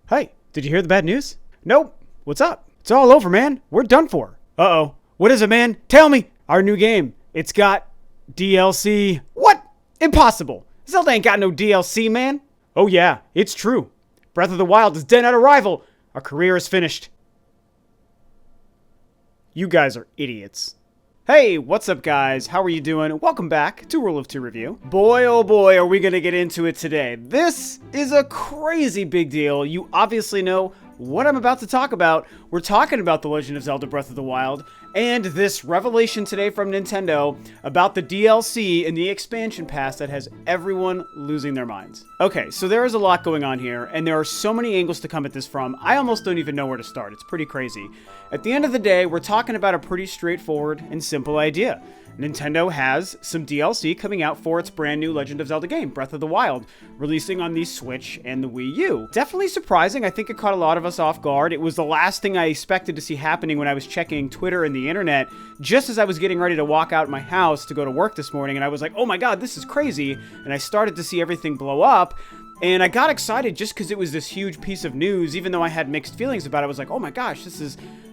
Hey, did you hear the bad news? Nope. What's up? It's all over, man. We're done for. Uh-oh. What is it, man? Tell me. Our new game. It's got DLC. What? Impossible. Zelda ain't got no DLC, man. Oh yeah, it's true. Breath of the Wild is dead at arrival. Our career is finished. You guys are idiots. Hey, what's up guys? How are you doing? Welcome back to Rule of Two Review. Boy, oh boy, are we gonna get into it today. This is a crazy big deal. You obviously know what I'm about to talk about. We're talking about The Legend of Zelda Breath of the Wild and this revelation today from Nintendo about the DLC and the expansion pass that has everyone losing their minds. Okay, so there is a lot going on here, and there are so many angles to come at this from, I almost don't even know where to start. It's pretty crazy. At the end of the day, we're talking about a pretty straightforward and simple idea. Nintendo has some DLC coming out for its brand new Legend of Zelda game, Breath of the Wild, releasing on the Switch and the Wii U. Definitely surprising. I think it caught a lot of us off guard. It was the last thing I expected to see happening when I was checking Twitter and the internet, just as I was getting ready to walk out my house to go to work this morning, and I was like, oh my god, this is crazy, and I started to see everything blow up. And I got excited just because it was this huge piece of news, even though I had mixed feelings about it. I was like, oh my gosh,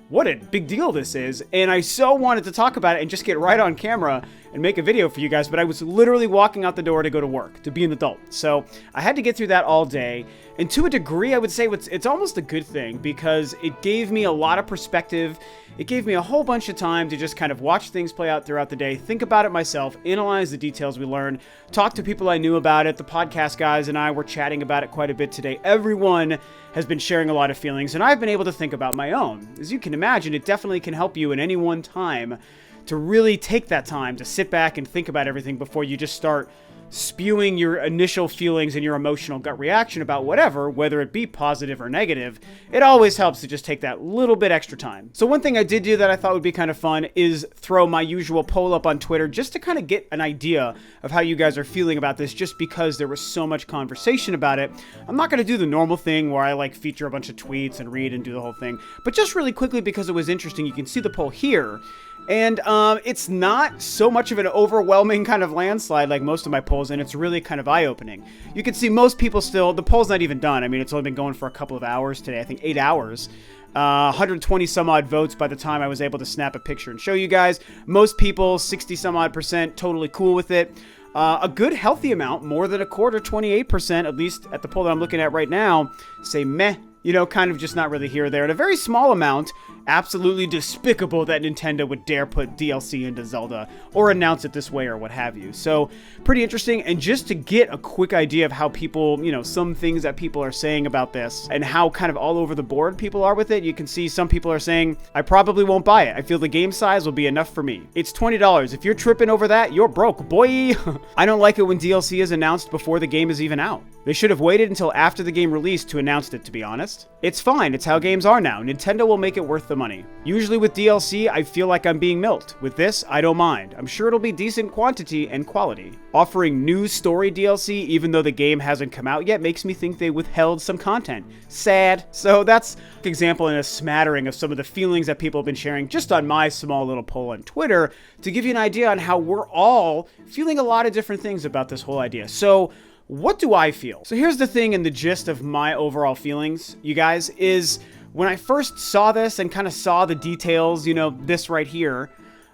what a big deal this is. And I so wanted to talk about it and just get right on camera and make a video for you guys, but I was literally walking out the door to go to work, to be an adult. So I had to get through that all day. And to a degree, I would say it's almost a good thing because it gave me a lot of perspective. It gave me a whole bunch of time to just kind of watch things play out throughout the day, think about it myself, analyze the details we learned, talk to people I knew about it. The podcast guys and I were chatting about it quite a bit today. Everyone has been sharing a lot of feelings, and I've been able to think about my own. As you can imagine, it definitely can help you in any one time to really take that time to sit back and think about everything before you just start spewing your initial feelings and your emotional gut reaction about whatever, whether it be positive or negative. It always helps to just take that little bit extra time. So one thing I did do that I thought would be kind of fun is throw my usual poll up on Twitter just to kind of get an idea of how you guys are feeling about this, just because there was so much conversation about it. I'm not going to do the normal thing where I like feature a bunch of tweets and read and do the whole thing, but just really quickly because it was interesting, you can see the poll here. And it's not so much of an overwhelming kind of landslide like most of my polls, and it's really kind of eye-opening. You can see most people still, the poll's not even done. I mean, it's only been going for a couple of hours today, I think 8 hours. 120 some odd votes by the time I was able to snap a picture and show you guys. Most people, 60 some odd percent, totally cool with it. A good healthy amount, more than a quarter, 28%, at least at the poll that I'm looking at right now, say meh. You know, kind of just not really here or there. And a very small amount, absolutely despicable that Nintendo would dare put DLC into Zelda or announce it this way or what have you. So, pretty interesting. And just to get a quick idea of how people, you know, some things that people are saying about this and how kind of all over the board people are with it, you can see some people are saying, I probably won't buy it. I feel the game size will be enough for me. It's $20. If you're tripping over that, you're broke, boy. I don't like it when DLC is announced before the game is even out. They should have waited until after the game released to announce it, to be honest. It's fine, it's how games are now. Nintendo will make it worth the money. Usually with DLC, I feel like I'm being milked. With this, I don't mind. I'm sure it'll be decent quantity and quality. Offering new story DLC, even though the game hasn't come out yet, makes me think they withheld some content. Sad. So that's an example and a smattering of some of the feelings that people have been sharing just on my small little poll on Twitter to give you an idea on how we're all feeling a lot of different things about this whole idea. So, what do I feel? So here's the thing, and the gist of my overall feelings, you guys, is when I first saw this and kind of saw the details, you know, this right here,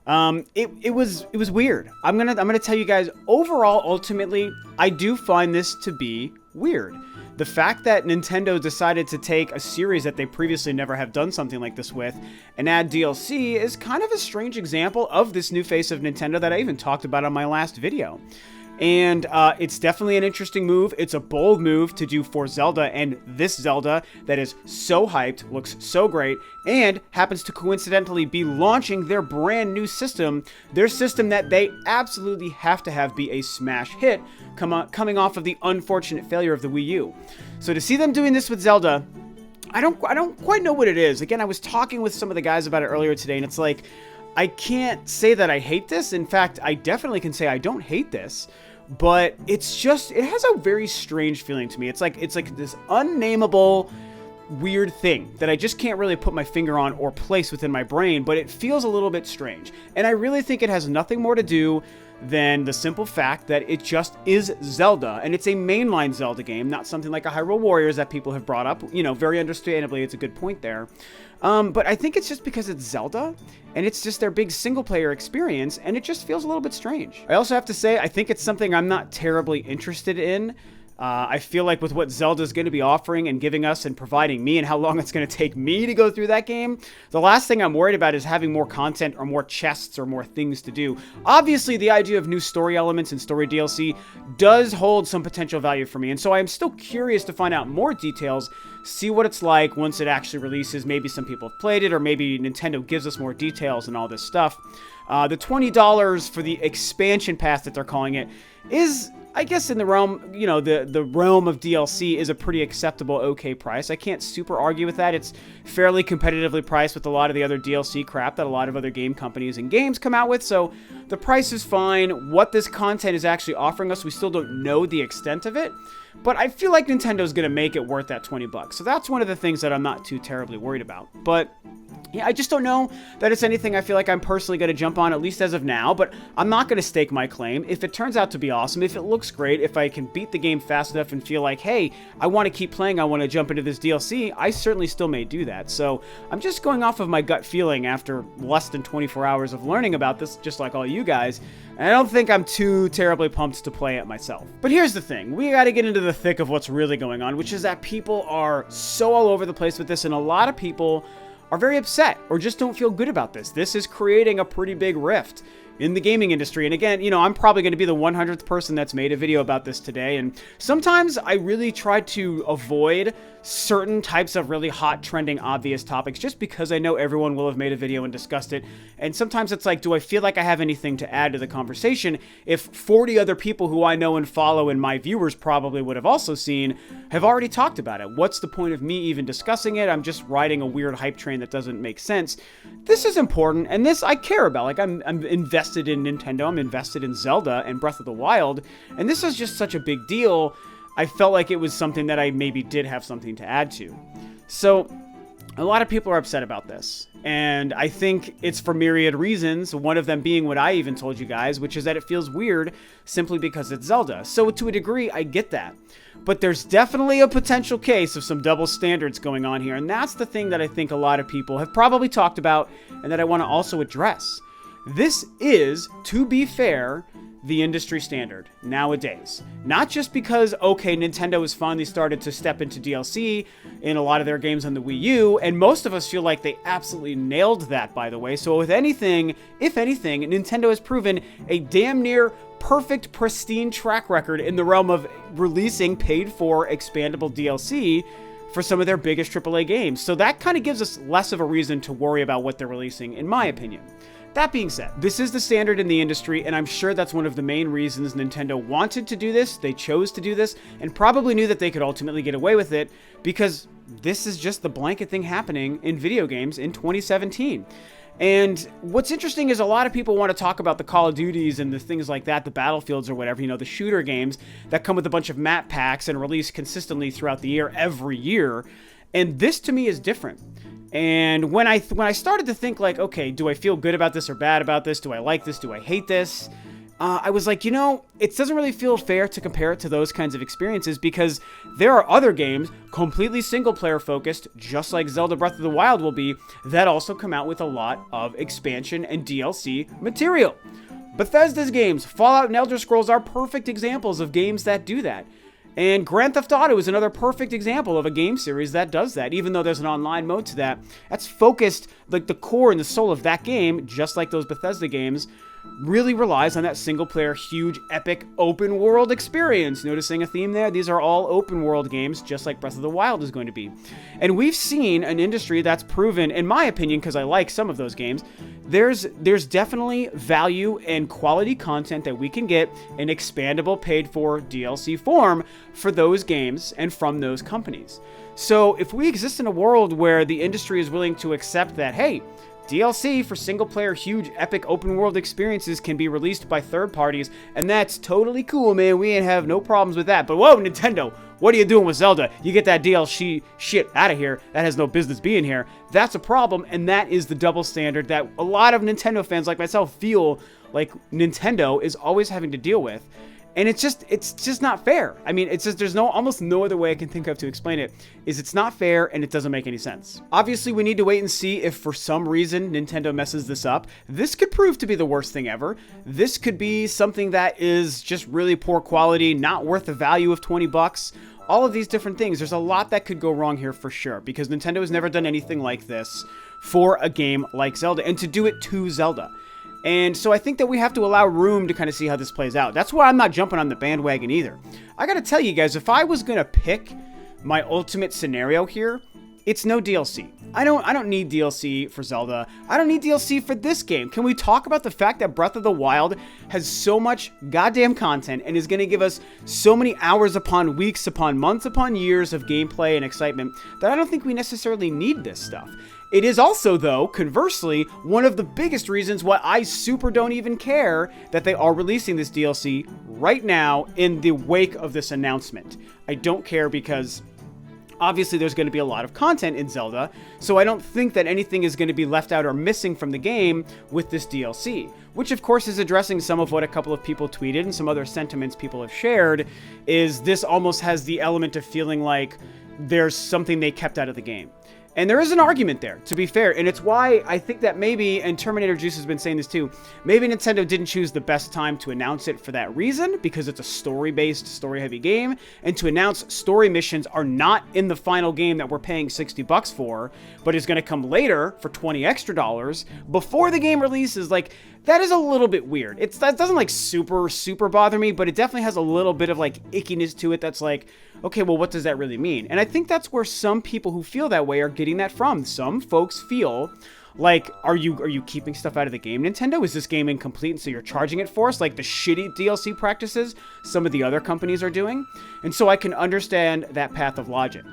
it was weird. I'm gonna tell you guys, overall, ultimately, I do find this to be weird. The fact that Nintendo decided to take a series that they previously never have done something like this with and add DLC is kind of a strange example of this new face of Nintendo that I even talked about on my last video. And it's definitely an interesting move. It's a bold move to do for Zelda, and this Zelda that is so hyped, looks so great, and happens to coincidentally be launching their brand new system, their system that they absolutely have to have be a smash hit, coming off of the unfortunate failure of the Wii U. So to see them doing this with Zelda, I don't quite know what it is. Again, I was talking with some of the guys about it earlier today, and it's like, I can't say that I hate this. In fact, I definitely can say I don't hate this. But it's just, it has a very strange feeling to me. It's like this unnameable weird thing that I just can't really put my finger on or place within my brain, but it feels a little bit strange. And I really think it has nothing more to do than the simple fact that it just is Zelda, and it's a mainline Zelda game, not something like a Hyrule Warriors that people have brought up. You know, very understandably, it's a good point there. But I think it's just because it's Zelda, and it's just their big single-player experience, and it just feels a little bit strange. I also have to say, I think it's something I'm not terribly interested in. I feel like with what Zelda's going to be offering and giving us and providing me and how long it's going to take me to go through that game, the last thing I'm worried about is having more content or more chests or more things to do. Obviously, the idea of new story elements and story DLC does hold some potential value for me, and so I'm still curious to find out more details, see what it's like once it actually releases. Maybe some people have played it, or maybe Nintendo gives us more details and all this stuff. The $20 for the expansion pass that they're calling it is, I guess, in the realm, you know, the realm of DLC is a pretty acceptable, okay price. I can't super argue with that. It's fairly competitively priced with a lot of the other DLC crap that a lot of other game companies and games come out with, so the price is fine. What this content is actually offering us, we still don't know the extent of it, but I feel like Nintendo's going to make it worth that $20. So that's one of the things that I'm not too terribly worried about. But yeah, I just don't know that it's anything I feel like I'm personally going to jump on, at least as of now, but I'm not going to stake my claim. If it turns out to be awesome, if it looks great, if I can beat the game fast enough and feel like, hey, I want to keep playing, I want to jump into this DLC, I certainly still may do that. So I'm just going off of my gut feeling after less than 24 hours of learning about this, just like all you guys, and I don't think I'm too terribly pumped to play it myself. But here's the thing, we got to get into the thick of what's really going on, which is that people are so all over the place with this, and a lot of people are very upset or just don't feel good about this. This is creating a pretty big rift in the gaming industry. And again, you know, I'm probably going to be the 100th person that's made a video about this today. And sometimes I really try to avoid certain types of really hot, trending, obvious topics just because I know everyone will have made a video and discussed it. And sometimes it's like, do I feel like I have anything to add to the conversation if 40 other people who I know and follow and my viewers probably would have also seen have already talked about it? What's the point of me even discussing it? I'm just riding a weird hype train that doesn't make sense. This is important, and this I care about. Like, I'm invested in Nintendo, I'm invested in Zelda and Breath of the Wild, and this is just such a big deal. I felt like it was something that I maybe did have something to add to. So a lot of people are upset about this, and I think it's for myriad reasons, one of them being what I even told you guys, which is that it feels weird simply because it's Zelda. So to a degree, I get that. But there's definitely a potential case of some double standards going on here, and that's the thing that I think a lot of people have probably talked about and that I want to also address. This is, to be fair, the industry standard nowadays. Not just because, okay, Nintendo has finally started to step into DLC in a lot of their games on the Wii U, and most of us feel like they absolutely nailed that, by the way. So with anything, if anything, Nintendo has proven a damn near perfect, pristine track record in the realm of releasing paid-for expandable DLC for some of their biggest AAA games. So that kind of gives us less of a reason to worry about what they're releasing, in my opinion. That being said, this is the standard in the industry, and I'm sure that's one of the main reasons Nintendo wanted to do this. They chose to do this, and probably knew that they could ultimately get away with it, because this is just the blanket thing happening in video games in 2017. And what's interesting is a lot of people want to talk about the Call of Duties and the things like that, the Battlefields or whatever, you know, the shooter games that come with a bunch of map packs and release consistently throughout the year, every year. And this to me is different. And when I started to think like, okay, do I feel good about this or bad about this? Do I like this? Do I hate this? I was like, you know, it doesn't really feel fair to compare it to those kinds of experiences, because there are other games, completely single-player focused, just like Zelda Breath of the Wild will be, that also come out with a lot of expansion and DLC material. Bethesda's games, Fallout and Elder Scrolls, are perfect examples of games that do that. And Grand Theft Auto is another perfect example of a game series that does that, even though there's an online mode to that. That's focused, like the core and the soul of that game, just like those Bethesda games, really relies on that single-player, huge, epic, open-world experience. Noticing a theme there? These are all open-world games, just like Breath of the Wild is going to be. And we've seen an industry that's proven, in my opinion, because I like some of those games, there's definitely value and quality content that we can get in expandable, paid-for DLC form for those games and from those companies. So if we exist in a world where the industry is willing to accept that, hey, DLC for single-player, huge, epic, open-world experiences can be released by third parties, and that's totally cool, man. We ain't have no problems with that. But whoa, Nintendo, what are you doing with Zelda? You get that DLC shit out of here. That has no business being here. That's a problem, and that is the double standard that a lot of Nintendo fans like myself feel like Nintendo is always having to deal with. And it's just not fair. I mean, it's just, there's almost no other way I can think of to explain it, is it's not fair and it doesn't make any sense. Obviously, we need to wait and see if for some reason Nintendo messes this up. This could prove to be the worst thing ever. This could be something that is just really poor quality, not worth the value of 20 bucks. All of these different things. There's a lot that could go wrong here for sure, because Nintendo has never done anything like this for a game like Zelda, and to do it to Zelda. And so I think that we have to allow room to kind of see how this plays out. That's why I'm not jumping on the bandwagon either. I gotta tell you guys, if I was gonna pick my ultimate scenario here, it's no DLC. I don't need DLC for Zelda. I don't need DLC for this game. Can we talk about the fact that Breath of the Wild has so much goddamn content and is going to give us so many hours upon weeks upon months upon years of gameplay and excitement that I don't think we necessarily need this stuff. It is also, though, conversely, one of the biggest reasons why I super don't even care that they are releasing this DLC right now in the wake of this announcement. I don't care because obviously there's going to be a lot of content in Zelda, so I don't think that anything is going to be left out or missing from the game with this DLC, which of course is addressing some of what a couple of people tweeted and some other sentiments people have shared, is this almost has the element of feeling like there's something they kept out of the game. And there is an argument there, to be fair, and it's why I think that maybe, and Terminator Juice has been saying this too, maybe Nintendo didn't choose the best time to announce it for that reason, because it's a story-based, story-heavy game, and to announce story missions are not in the final game that we're paying 60 bucks for, but is going to come later for 20 extra dollars before the game releases. Like, that is a little bit weird. That doesn't like super bother me, but it definitely has a little bit of like ickiness to it that's like, okay, well, what does that really mean? And I think that's where some people who feel that way are getting that from. Some folks feel like, are you keeping stuff out of the game, Nintendo? Is this game incomplete and so you're charging it for us, like the shitty DLC practices some of the other companies are doing? And so I can understand that path of logic.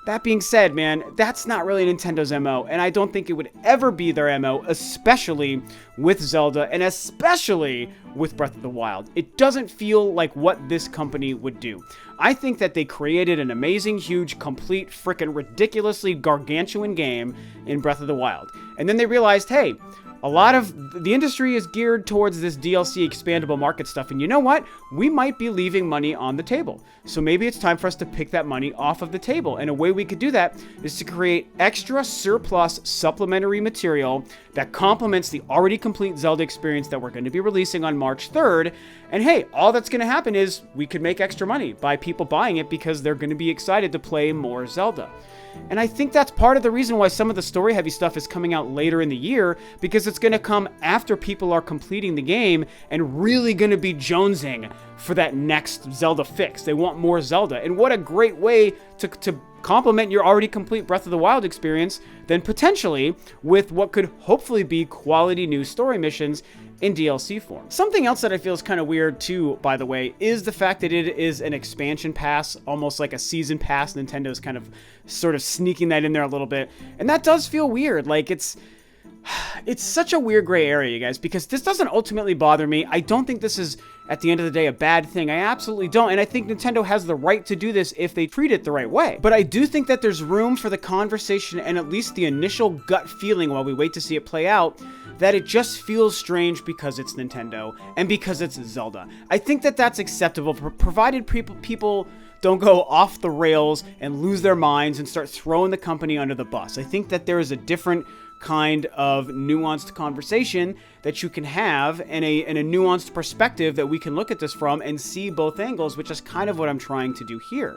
That being said, man, that's not really Nintendo's MO, and I don't think it would ever be their MO, especially with Zelda, and especially with Breath of the Wild. It doesn't feel like what this company would do. I think that they created an amazing, huge, complete, frickin' ridiculously gargantuan game in Breath of the Wild. And then they realized, hey, a lot of the industry is geared towards this DLC expandable market stuff, and you know what? We might be leaving money on the table. So maybe it's time for us to pick that money off of the table, and a way we could do that is to create extra surplus supplementary material that complements the already complete Zelda experience that we're going to be releasing on March 3rd. And hey, all that's going to happen is we could make extra money by people buying it because they're going to be excited to play more Zelda. And I think that's part of the reason why some of the story-heavy stuff is coming out later in the year, because it's going to come after people are completing the game and really going to be jonesing for that next Zelda fix. They want more Zelda. And what a great way to complement your already complete Breath of the Wild experience than potentially with what could hopefully be quality new story missions in DLC form. Something else that I feel is kind of weird too, by the way, is the fact that it is an expansion pass, almost like a season pass. Nintendo's kind of sort of sneaking that in there a little bit. And that does feel weird. Like, it's such a weird gray area, you guys, because this doesn't ultimately bother me. I don't think this is, at the end of the day, a bad thing. I absolutely don't. And I think Nintendo has the right to do this if they treat it the right way. But I do think that there's room for the conversation and at least the initial gut feeling while we wait to see it play out, that it just feels strange because it's Nintendo and because it's Zelda. I think that that's acceptable, provided people don't go off the rails and lose their minds and start throwing the company under the bus. I think that there is a different kind of nuanced conversation that you can have and a nuanced perspective that we can look at this from and see both angles, which is kind of what I'm trying to do here.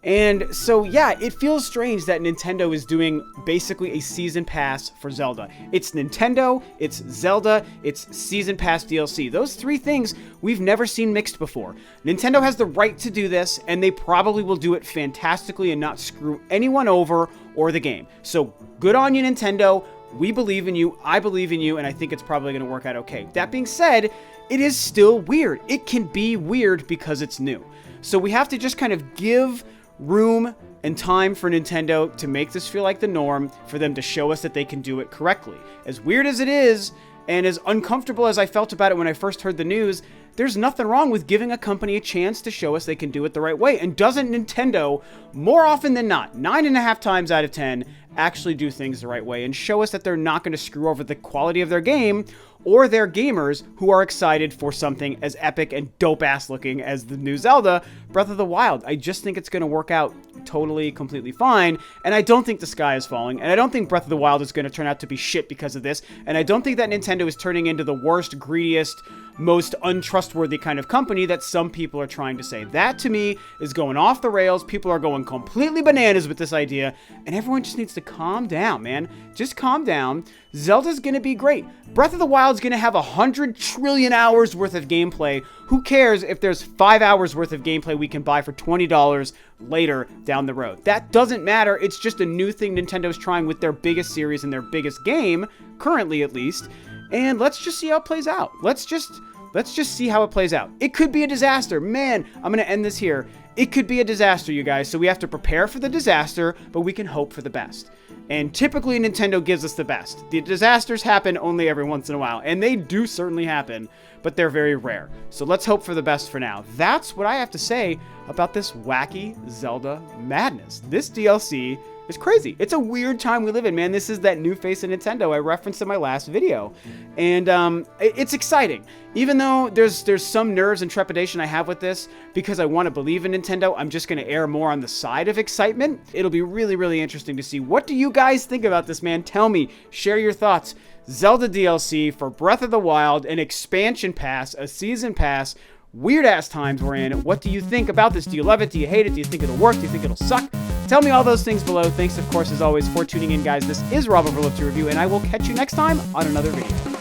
And so, yeah, it feels strange that Nintendo is doing basically a season pass for Zelda. It's Nintendo, it's Zelda, it's season pass DLC. Those three things we've never seen mixed before. Nintendo has the right to do this, and they probably will do it fantastically and not screw anyone over or the game. So, good on you, Nintendo. We believe in you, I believe in you, and I think it's probably going to work out okay. That being said, it is still weird. It can be weird because it's new. So we have to just kind of give room and time for Nintendo to make this feel like the norm, for them to show us that they can do it correctly. As weird as it is, and as uncomfortable as I felt about it when I first heard the news, there's nothing wrong with giving a company a chance to show us they can do it the right way. And doesn't Nintendo, more often than not, 9.5 times out of 10, actually do things the right way and show us that they're not going to screw over the quality of their game or they're gamers who are excited for something as epic and dope-ass looking as the new Zelda, Breath of the Wild. I just think it's going to work out totally, completely fine, and I don't think the sky is falling, and I don't think Breath of the Wild is going to turn out to be shit because of this, and I don't think that Nintendo is turning into the worst, greediest, most untrustworthy kind of company that some people are trying to say. That, to me, is going off the rails. People are going completely bananas with this idea, and everyone just needs to calm down, man. Just calm down. Zelda's gonna be great. Breath of the Wild's gonna have 100 trillion hours worth of gameplay. Who cares if there's 5 hours worth of gameplay we can buy for $20 later down the road? That doesn't matter. It's just a new thing Nintendo's trying with their biggest series and their biggest game, currently at least. And let's just see how it plays out. Let's just see how it plays out. It could be a disaster. Man, I'm going to end this here. It could be a disaster, you guys. So we have to prepare for the disaster, but we can hope for the best. And typically Nintendo gives us the best. The disasters happen only every once in a while, and they do certainly happen, but they're very rare. So let's hope for the best for now. That's what I have to say about this wacky Zelda madness. This DLC is crazy. It's a weird time we live in, man. This is that new face of Nintendo I referenced in my last video. And it's exciting. Even though there's some nerves and trepidation I have with this, because I want to believe in Nintendo, I'm just going to err more on the side of excitement. It'll be really, really interesting to see. What do you guys think about this, man? Tell me. Share your thoughts. Zelda DLC for Breath of the Wild, an expansion pass, a season pass. Weird-ass times we're in. What do you think about this? Do you love it? Do you hate it? Do you think it'll work? Do you think it'll suck? Tell me all those things below. Thanks, of course, as always, for tuning in, guys. This is Rob of Rule of 2 Review, and I will catch you next time on another video.